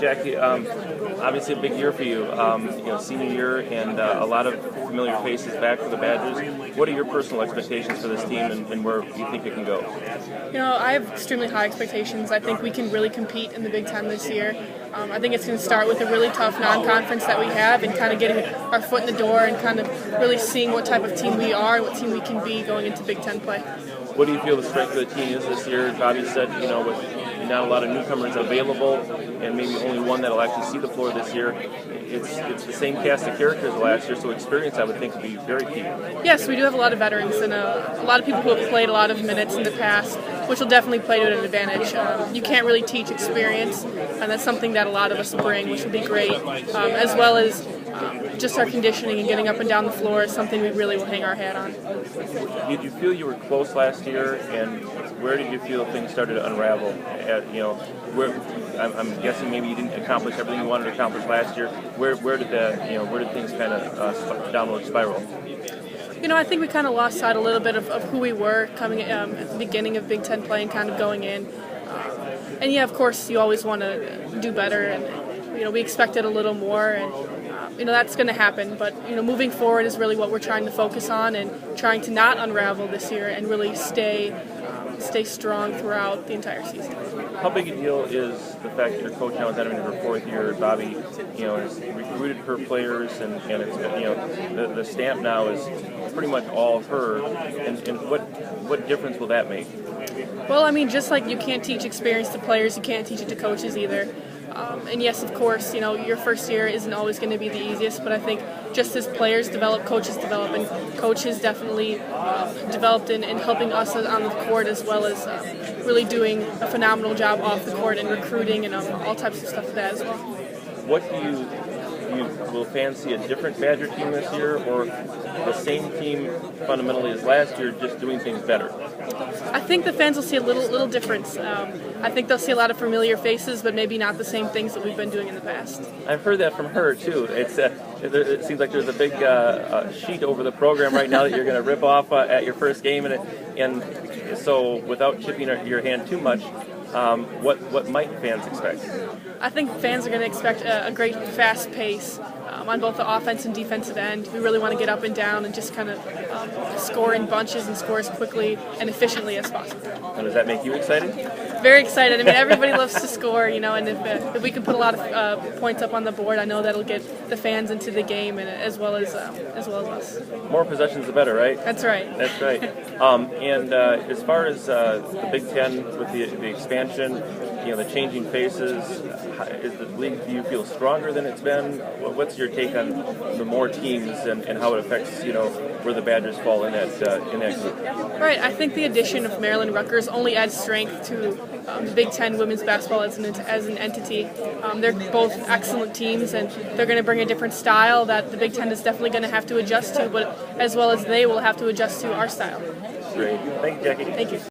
Jacki, obviously a big year for you. Senior year and a lot of familiar faces back for the Badgers. What are your personal expectations for this team and where you think it can go? I have extremely high expectations. I think we can really compete in the Big Ten this year. I think it's going to start with a really tough non-conference that we have and kind of getting our foot in the door and kind of really seeing what type of team we are and what team we can be going into Big Ten play. What do you feel the strength of the team is this year? Bobby said, with not a lot of newcomers available and maybe only one that will actually see the floor this year, it's the same cast of characters last year, so experience I would think would be very key. Yes, we do have a lot of veterans and a lot of people who have played a lot of minutes in the past, which will definitely play to an advantage. You can't really teach experience, and that's something that a lot of us bring, which will be great, as well as just our conditioning and getting up and down the floor is something we really will hang our hat on. Did you feel you were close last year, and where did you feel things started to unravel? I'm guessing maybe you didn't accomplish everything you wanted to accomplish last year. Where did things kind of downward spiral? I think we kind of lost sight a little bit of who we were coming at the beginning of Big Ten play and kind of going in. And yeah, of course, you always want to do better, and we expected a little more, and that's going to happen. But moving forward is really what we're trying to focus on and trying to not unravel this year and really stay strong throughout the entire season. How big a deal is the fact that your coach now is entering her fourth year? Bobby, has recruited her players, and it's the stamp now is pretty much all her. And what difference will that make? Well, just like you can't teach experience to players, you can't teach it to coaches either. And yes, of course, your first year isn't always going to be the easiest, but I think just as players develop, coaches develop, and coaches definitely developed in helping us on the court, as well as really doing a phenomenal job off the court and recruiting and all types of stuff like that as well. What will fans see a different Badger team this year, or the same team fundamentally as last year, just doing things better? I think the fans will see a little difference. I think they'll see a lot of familiar faces, but maybe not the same things that we've been doing in the past. I've heard that from her too. It seems like there's a big sheet over the program right now that you're going to rip off at your first game, and so without chipping your hand too much, what might fans expect? I think fans are going to expect a great fast pace on both the offense and defensive end. We really want to get up and down and just kind of score in bunches and score as quickly and efficiently as possible. And does that make you excited? Very excited. Everybody loves to score, and if we can put a lot of points up on the board, I know that'll get the fans into the game, and as well as us. More possessions, the better, right? That's right. That's right. And as far as the Big Ten with the expansion, the changing faces, is the league, do you feel stronger than it's been? What's your take on the more teams and how it affects where the Badgers fall in that group? Right. I think the addition of Maryland Rutgers only adds strength to the Big Ten women's basketball as an entity. They're both excellent teams, and they're going to bring a different style that the Big Ten is definitely going to have to adjust to, but as well as they will have to adjust to our style. Great. Thank you, Jacki. Thank you.